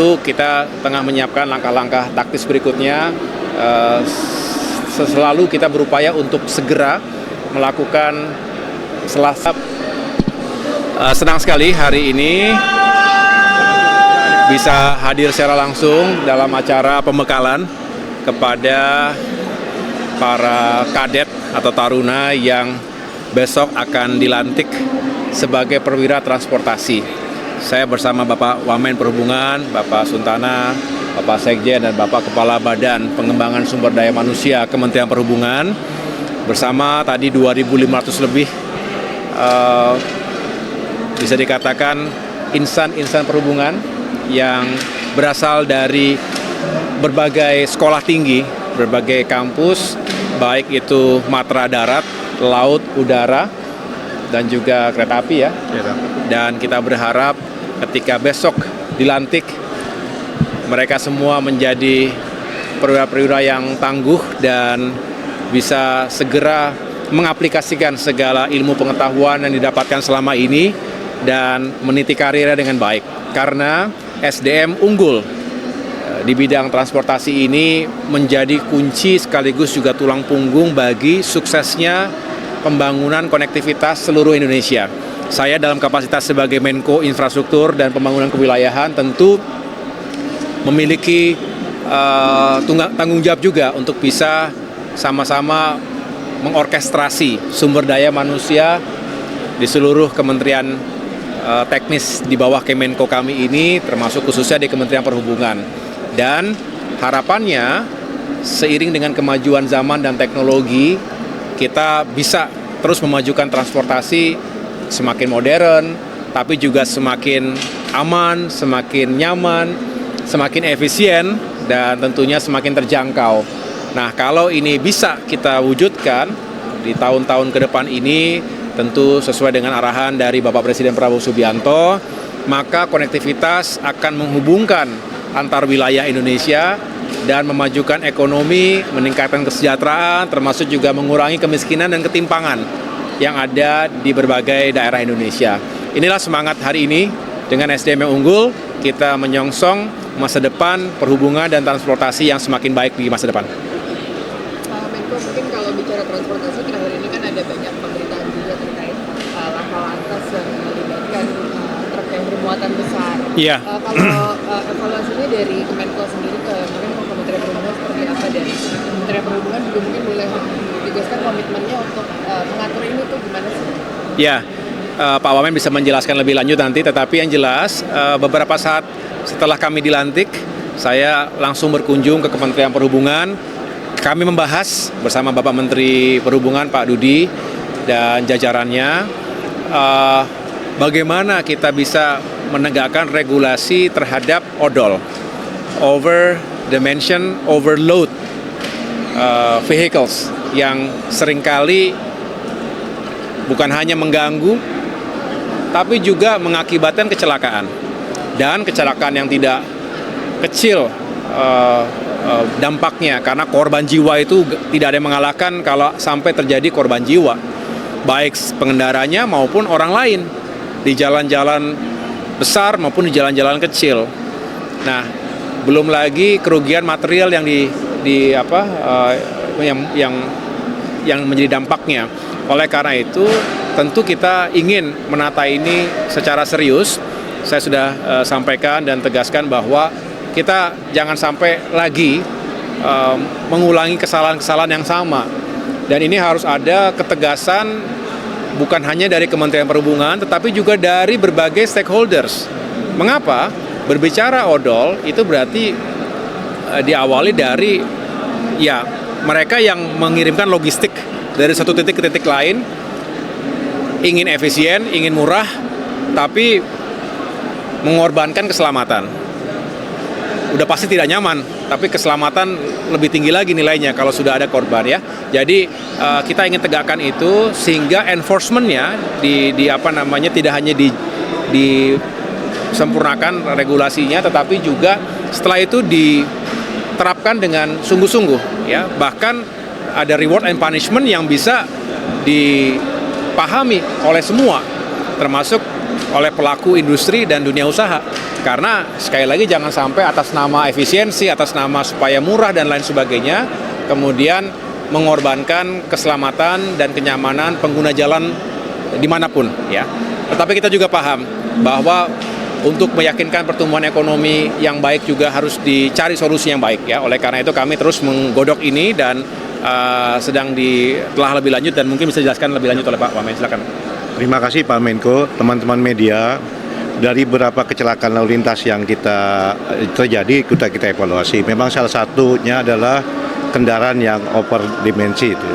Kita tengah menyiapkan langkah-langkah taktis berikutnya. Selalu kita berupaya untuk segera melakukan Selasa. Senang sekali hari ini bisa hadir secara langsung dalam acara pembekalan kepada para kadet atau taruna yang besok akan dilantik sebagai perwira transportasi. Saya bersama Bapak Wamen Perhubungan, Bapak Suntana, Bapak Sekjen, dan Bapak Kepala Badan Pengembangan Sumber Daya Manusia Kementerian Perhubungan, bersama tadi 2.500 lebih bisa dikatakan insan-insan perhubungan yang berasal dari berbagai sekolah tinggi, berbagai kampus, baik itu matra darat, laut, udara, dan juga kereta api ya. Dan kita berharap ketika besok dilantik, mereka semua menjadi perwira-perwira yang tangguh dan bisa segera mengaplikasikan segala ilmu pengetahuan yang didapatkan selama ini dan meniti karirnya dengan baik. Karena SDM unggul di bidang transportasi ini menjadi kunci sekaligus juga tulang punggung bagi suksesnya pembangunan konektivitas seluruh Indonesia. Saya dalam kapasitas sebagai Menko Infrastruktur dan Pembangunan Kewilayahan tentu memiliki tanggung jawab juga untuk bisa sama-sama mengorkestrasi sumber daya manusia di seluruh kementerian teknis di bawah Kemenko kami ini, termasuk khususnya di Kementerian Perhubungan. Dan harapannya seiring dengan kemajuan zaman dan teknologi, kita bisa terus memajukan transportasi semakin modern, tapi juga semakin aman, semakin nyaman, semakin efisien, dan tentunya semakin terjangkau. Nah, kalau ini bisa kita wujudkan di tahun-tahun ke depan ini, tentu sesuai dengan arahan dari Bapak Presiden Prabowo Subianto, maka konektivitas akan menghubungkan antar wilayah Indonesia dan memajukan ekonomi, meningkatkan kesejahteraan, termasuk juga mengurangi kemiskinan dan ketimpangan yang ada di berbagai daerah Indonesia. Inilah semangat hari ini. Dengan SDM yang unggul, kita menyongsong masa depan perhubungan dan transportasi yang semakin baik di masa depan. Menko, mungkin kalau bicara transportasi, terakhir ini kan ada banyak pemberitaan juga terkait laka lantas yang melibatkan truk yang bermuatan besar. Iya. Kalau evaluasinya dari Kemenko sendiri ke Kementerian Perhubungan seperti apa, dan Kementerian Perhubungan juga mungkin boleh ditegaskan komitmennya untuk mengatur ini tuh gimana sih? Ya, Pak Wamen bisa menjelaskan lebih lanjut nanti, tetapi yang jelas beberapa saat setelah kami dilantik, saya langsung berkunjung ke Kementerian Perhubungan. Kami membahas bersama Bapak Menteri Perhubungan Pak Dudi dan jajarannya bagaimana kita bisa menegakkan regulasi terhadap odol, over dimension overload vehicles, yang seringkali bukan hanya mengganggu tapi juga mengakibatkan kecelakaan, dan kecelakaan yang tidak kecil dampaknya, karena korban jiwa itu tidak ada yang mengalahkan kalau sampai terjadi korban jiwa, baik pengendaranya maupun orang lain di jalan-jalan besar maupun di jalan-jalan kecil. Nah, belum lagi kerugian material yang yang menjadi dampaknya. Oleh karena itu, tentu kita ingin menata ini secara serius. Saya sudah sampaikan dan tegaskan bahwa kita jangan sampai lagi mengulangi kesalahan-kesalahan yang sama. Dan ini harus ada ketegasan bukan hanya dari Kementerian Perhubungan, tetapi juga dari berbagai stakeholders. Mengapa? Berbicara odol itu berarti diawali dari mereka yang mengirimkan logistik dari satu titik ke titik lain, ingin efisien, ingin murah, tapi mengorbankan keselamatan. Udah pasti tidak nyaman, tapi keselamatan lebih tinggi lagi nilainya kalau sudah ada korban ya. Jadi kita ingin tegakkan itu sehingga enforcement-nya tidak hanya disempurnakan regulasinya, tetapi juga setelah itu diterapkan dengan sungguh-sungguh ya. Bahkan ada reward and punishment yang bisa dipahami oleh semua, termasuk oleh pelaku industri dan dunia usaha. Karena sekali lagi jangan sampai atas nama efisiensi, atas nama supaya murah dan lain sebagainya, kemudian mengorbankan keselamatan dan kenyamanan pengguna jalan dimanapun ya. Tetapi kita juga paham bahwa untuk meyakinkan pertumbuhan ekonomi yang baik juga harus dicari solusi yang baik ya. Oleh karena itu kami terus menggodok ini dan sedang telah lebih lanjut dan mungkin bisa dijelaskan lebih lanjut oleh Pak Wamen. Silakan. Terima kasih Pak Menko, teman-teman media. Dari beberapa kecelakaan lalu lintas yang terjadi kita evaluasi. Memang salah satunya adalah kendaraan yang over dimensi itu.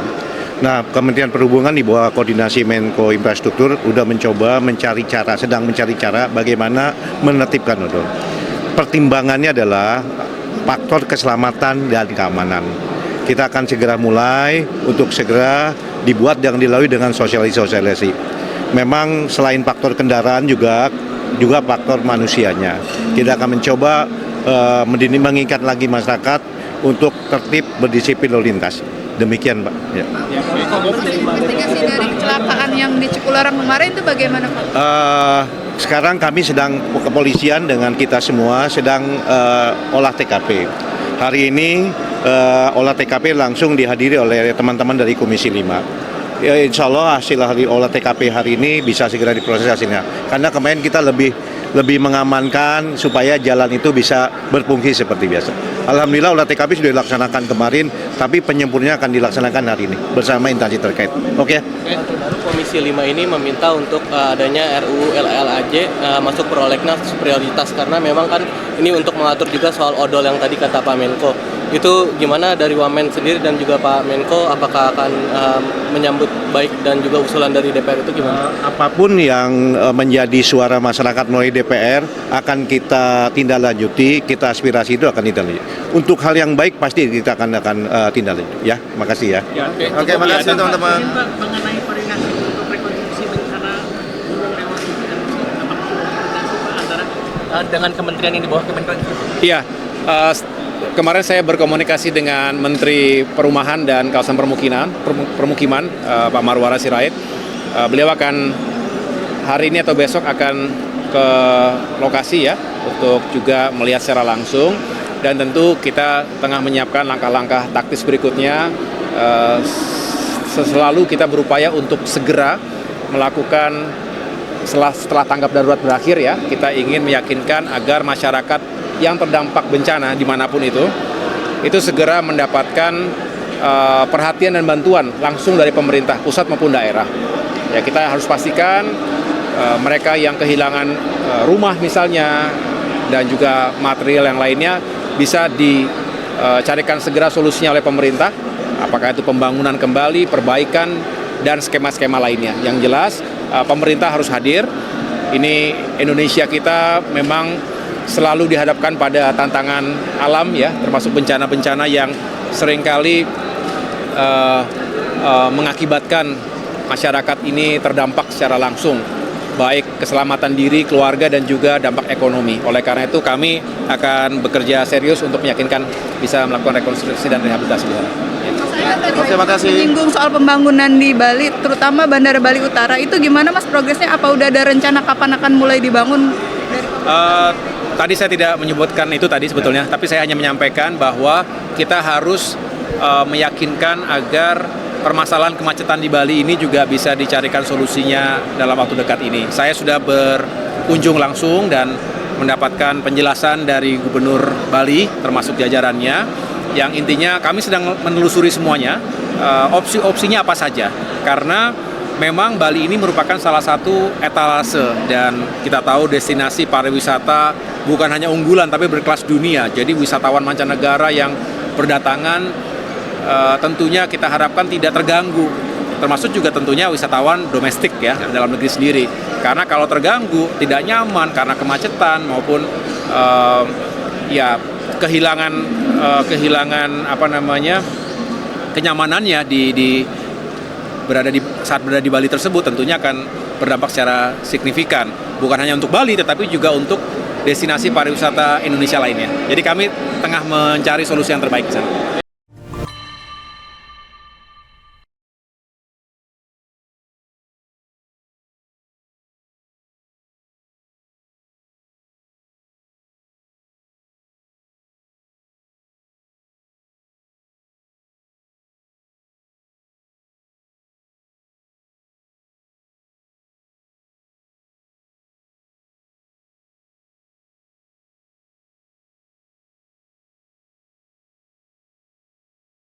Nah, Kementerian Perhubungan di bawah koordinasi Menko Infrastruktur sedang mencari cara bagaimana menertibkan itu. Pertimbangannya adalah faktor keselamatan dan keamanan. Kita akan segera mulai untuk segera dibuat dan dilalui dengan sosialisasi. Memang selain faktor kendaraan juga faktor manusianya. Kita akan mencoba mengingat lagi masyarakat untuk tertib berdisiplin lalu lintas. Demikian, Pak. Ya. Investigasi dari kecelakaan yang di Cipularang kemarin itu bagaimana, Pak? Sekarang kami sedang kepolisian dengan kita semua sedang olah TKP. Hari ini olah TKP langsung dihadiri oleh teman-teman dari Komisi 5. Ya, insya Allah hasil olah TKP hari ini bisa segera diproses hasilnya. Karena kemarin kita lebih mengamankan supaya jalan itu bisa berfungsi seperti biasa. Alhamdulillah olah TKP sudah dilaksanakan kemarin, tapi penyempurnanya akan dilaksanakan hari ini bersama instansi terkait. Oke? Komisi 5 ini meminta untuk adanya RUU LLAJ masuk prolegnas prioritas karena memang kan ini untuk mengatur juga soal odol yang tadi kata Pak Menko. Itu gimana dari Wamen sendiri dan juga Pak Menko, apakah akan menyambut baik dan juga usulan dari DPR itu gimana? Apapun yang menjadi suara masyarakat melalui DPR akan kita tindak lanjuti, kita aspirasi itu akan tindak lanjuti. Untuk hal yang baik pasti kita akan tindak lanjuti. Ya, makasih ya. Oke, makasih teman-teman. Pak, mengenai koordinasi untuk rekonstruksi bencana gunung Merapi dan apakah koordinasi Pak antara dengan kementerian yang di bawah Kementerian? Iya, kemarin saya berkomunikasi dengan Menteri Perumahan dan Kawasan Permukiman Pak Marwara Sirait. Beliau akan hari ini atau besok akan ke lokasi ya untuk juga melihat secara langsung, dan tentu kita tengah menyiapkan langkah-langkah taktis berikutnya. Selalu kita berupaya untuk segera melakukan setelah tanggap darurat berakhir ya, kita ingin meyakinkan agar masyarakat yang terdampak bencana dimanapun itu segera mendapatkan perhatian dan bantuan langsung dari pemerintah pusat maupun daerah. Ya, kita harus pastikan mereka yang kehilangan rumah misalnya dan juga material yang lainnya bisa dicarikan segera solusinya oleh pemerintah. Apakah itu pembangunan kembali, perbaikan, dan skema-skema lainnya. Yang jelas pemerintah harus hadir. Ini Indonesia kita memang selalu dihadapkan pada tantangan alam ya, termasuk bencana-bencana yang seringkali mengakibatkan masyarakat ini terdampak secara langsung, baik keselamatan diri, keluarga, dan juga dampak ekonomi. Oleh karena itu kami akan bekerja serius untuk meyakinkan bisa melakukan rekonstruksi dan rehabilitasi. Oke, makasih. Menyinggung soal pembangunan di Bali, terutama Bandara Bali Utara, itu gimana Mas progresnya? Apa udah ada rencana kapan akan mulai dibangun? Tadi saya tidak menyebutkan itu tadi sebetulnya, tapi saya hanya menyampaikan bahwa kita harus meyakinkan agar permasalahan kemacetan di Bali ini juga bisa dicarikan solusinya dalam waktu dekat ini. Saya sudah berkunjung langsung dan mendapatkan penjelasan dari Gubernur Bali termasuk jajarannya, yang intinya kami sedang menelusuri semuanya, opsi-opsinya apa saja, karena memang Bali ini merupakan salah satu etalase dan kita tahu destinasi pariwisata bukan hanya unggulan tapi berkelas dunia. Jadi wisatawan mancanegara yang berdatangan tentunya kita harapkan tidak terganggu, termasuk juga tentunya wisatawan domestik ya dalam negeri sendiri. Karena kalau terganggu tidak nyaman karena kemacetan maupun ya kehilangan kenyamanannya saat berada di Bali tersebut, tentunya akan berdampak secara signifikan, bukan hanya untuk Bali tetapi juga untuk destinasi pariwisata Indonesia lainnya. Jadi kami tengah mencari solusi yang terbaik di sana.